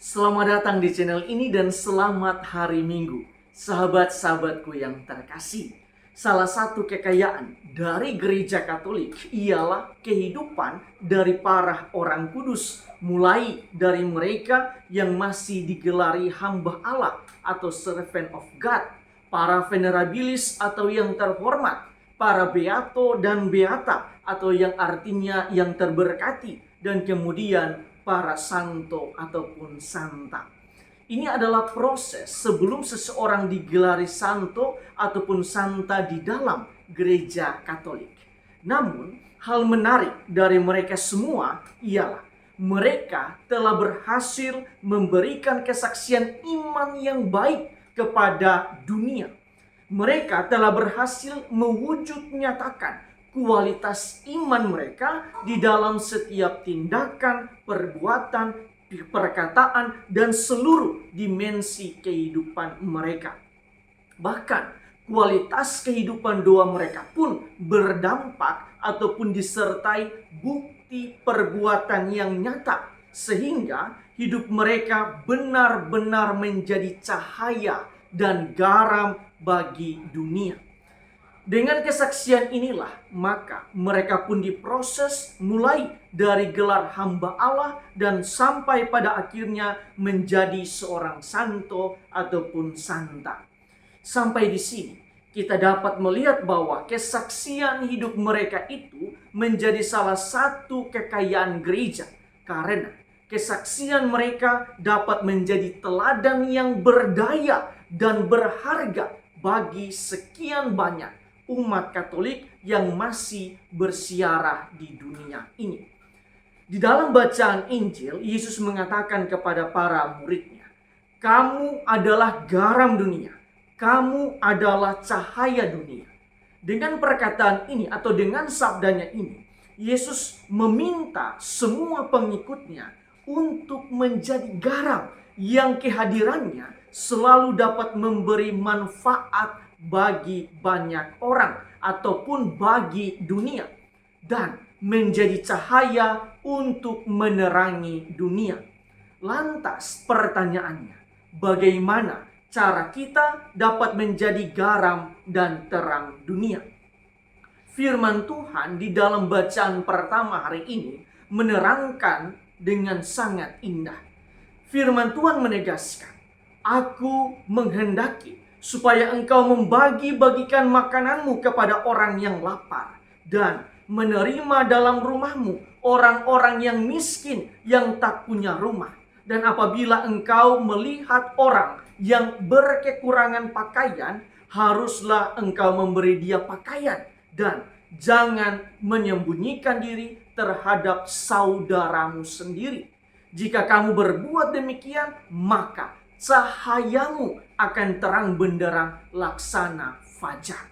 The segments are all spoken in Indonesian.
Selamat datang di channel ini dan selamat hari Minggu. Sahabat-sahabatku yang terkasih, salah satu kekayaan dari gereja Katolik ialah kehidupan dari para orang kudus. Mulai dari mereka yang masih digelari hamba Allah atau servant of God, para venerabilis atau yang terhormat, para beato dan beata atau yang artinya yang terberkati, dan kemudian para santo ataupun santa. Ini adalah proses sebelum seseorang digelari santo ataupun santa di dalam gereja Katolik. Namun, hal menarik dari mereka semua ialah mereka telah berhasil memberikan kesaksian iman yang baik kepada dunia. Mereka telah berhasil mewujud nyatakan kualitas iman mereka di dalam setiap tindakan, perbuatan, perkataan, dan seluruh dimensi kehidupan mereka. Bahkan kualitas kehidupan doa mereka pun berdampak ataupun disertai bukti perbuatan yang nyata, sehingga hidup mereka benar-benar menjadi cahaya dan garam bagi dunia. Dengan kesaksian inilah, maka mereka pun diproses mulai dari gelar hamba Allah dan sampai pada akhirnya menjadi seorang santo ataupun santa. Sampai di sini kita dapat melihat bahwa kesaksian hidup mereka itu menjadi salah satu kekayaan gereja, karena kesaksian mereka dapat menjadi teladan yang berdaya dan berharga bagi sekian banyak umat Katolik yang masih bersiarah di dunia ini. Di dalam bacaan Injil, Yesus mengatakan kepada para muridnya, "Kamu adalah garam dunia, kamu adalah cahaya dunia." Dengan perkataan ini atau dengan sabdanya ini, Yesus meminta semua pengikutnya untuk menjadi garam yang kehadirannya selalu dapat memberi manfaat bagi banyak orang ataupun bagi dunia, dan menjadi cahaya untuk menerangi dunia. Lantas pertanyaannya, bagaimana cara kita dapat menjadi garam dan terang dunia? Firman Tuhan di dalam bacaan pertama hari ini menerangkan dengan sangat indah. Firman Tuhan menegaskan, "Aku menghendaki supaya engkau membagi-bagikan makananmu kepada orang yang lapar, dan menerima dalam rumahmu orang-orang yang miskin yang tak punya rumah. Dan apabila engkau melihat orang yang berkekurangan pakaian, haruslah engkau memberi dia pakaian, dan jangan menyembunyikan diri terhadap saudaramu sendiri. Jika kamu berbuat demikian, maka cahayamu akan terang benderang laksana fajar."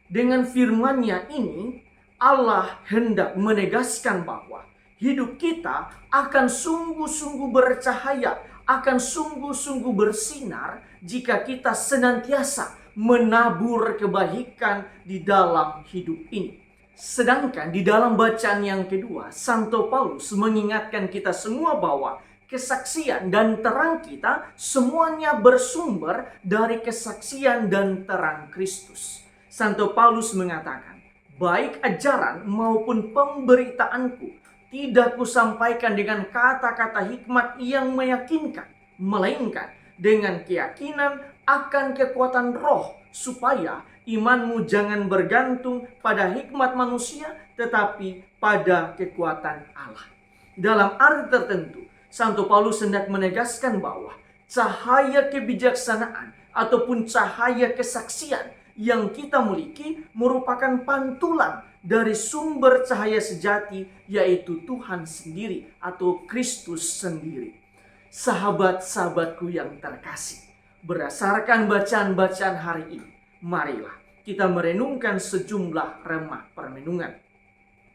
Dengan firman-Nya ini, Allah hendak menegaskan bahwa hidup kita akan sungguh-sungguh bercahaya, akan sungguh-sungguh bersinar jika kita senantiasa menabur kebaikan di dalam hidup ini. Sedangkan di dalam bacaan yang kedua, Santo Paulus mengingatkan kita semua bahwa kesaksian dan terang kita semuanya bersumber dari kesaksian dan terang Kristus. Santo Paulus mengatakan, "Baik ajaran maupun pemberitaanku tidak kusampaikan dengan kata-kata hikmat yang meyakinkan, melainkan dengan keyakinan akan kekuatan roh, supaya imanmu jangan bergantung pada hikmat manusia, tetapi pada kekuatan Allah." Dalam arti tertentu, Santo Paulus hendak menegaskan bahwa cahaya kebijaksanaan ataupun cahaya kesaksian yang kita miliki merupakan pantulan dari sumber cahaya sejati, yaitu Tuhan sendiri atau Kristus sendiri. Sahabat-sahabatku yang terkasih, berdasarkan bacaan-bacaan hari ini, marilah kita merenungkan sejumlah remah permenungan.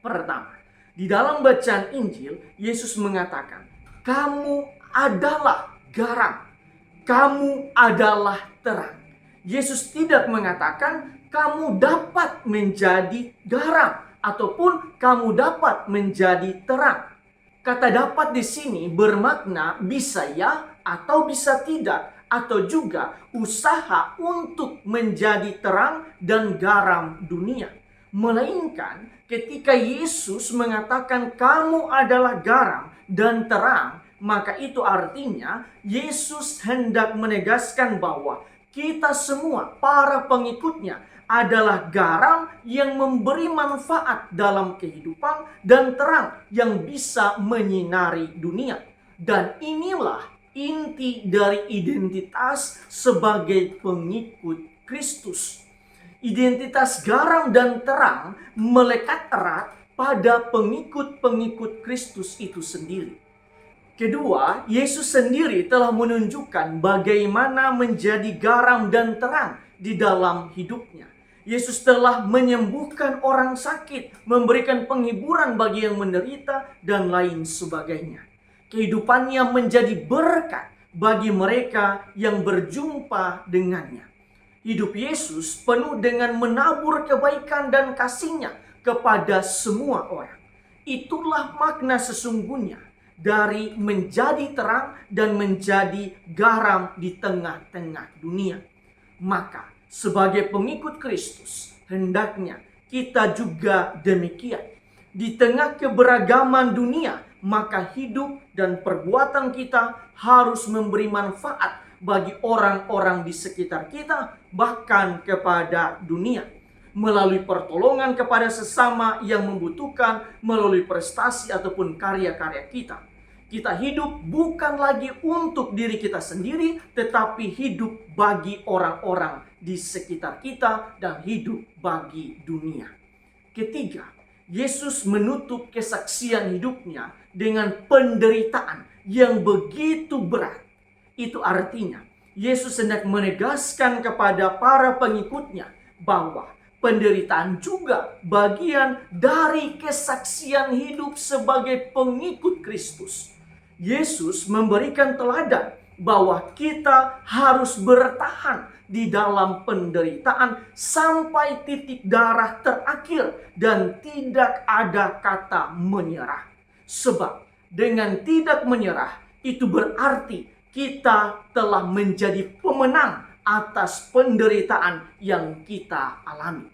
Pertama, di dalam bacaan Injil, Yesus mengatakan, "Kamu adalah garam, kamu adalah terang." Yesus tidak mengatakan kamu dapat menjadi garam ataupun kamu dapat menjadi terang. Kata dapat di sini bermakna bisa ya atau bisa tidak, atau juga usaha untuk menjadi terang dan garam dunia. Melainkan ketika Yesus mengatakan kamu adalah garam dan terang, maka itu artinya Yesus hendak menegaskan bahwa kita semua para pengikutnya adalah garam yang memberi manfaat dalam kehidupan dan terang yang bisa menyinari dunia. Dan inilah inti dari identitas sebagai pengikut Kristus. Identitas garam dan terang melekat erat pada pengikut-pengikut Kristus itu sendiri. Kedua, Yesus sendiri telah menunjukkan bagaimana menjadi garam dan terang di dalam hidupnya. Yesus telah menyembuhkan orang sakit, memberikan penghiburan bagi yang menderita, dan lain sebagainya. Kehidupannya menjadi berkat bagi mereka yang berjumpa dengannya. Hidup Yesus penuh dengan menabur kebaikan dan kasih-Nya kepada semua orang. Itulah makna sesungguhnya dari menjadi terang dan menjadi garam di tengah-tengah dunia. Maka sebagai pengikut Kristus, hendaknya kita juga demikian. Di tengah keberagaman dunia, maka hidup dan perbuatan kita harus memberi manfaat bagi orang-orang di sekitar kita, bahkan kepada dunia. Melalui pertolongan kepada sesama yang membutuhkan, melalui prestasi ataupun karya-karya kita. Kita hidup bukan lagi untuk diri kita sendiri, tetapi hidup bagi orang-orang di sekitar kita dan hidup bagi dunia. Ketiga, Yesus menutup kesaksian hidupnya dengan penderitaan yang begitu berat. Itu artinya, Yesus hendak menegaskan kepada para pengikutnya bahwa penderitaan juga bagian dari kesaksian hidup sebagai pengikut Kristus. Yesus memberikan teladan bahwa kita harus bertahan di dalam penderitaan sampai titik darah terakhir dan tidak ada kata menyerah. Sebab dengan tidak menyerah itu berarti kita telah menjadi pemenang atas penderitaan yang kita alami.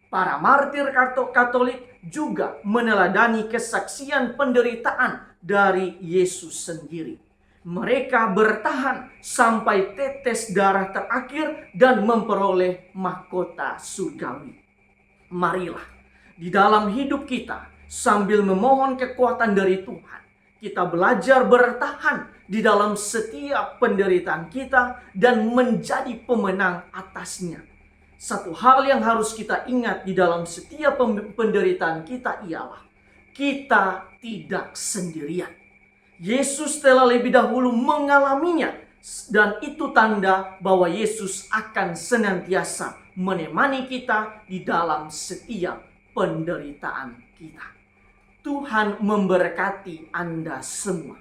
Para martir Katolik juga meneladani kesaksian penderitaan dari Yesus sendiri. Mereka bertahan sampai tetes darah terakhir dan memperoleh mahkota surgawi. Marilah di dalam hidup kita sambil memohon kekuatan dari Tuhan, kita belajar bertahan di dalam setiap penderitaan kita dan menjadi pemenang atasnya. Satu hal yang harus kita ingat di dalam setiap penderitaan kita ialah kita tidak sendirian. Yesus telah lebih dahulu mengalaminya, dan itu tanda bahwa Yesus akan senantiasa menemani kita di dalam setiap penderitaan kita. Tuhan memberkati Anda semua.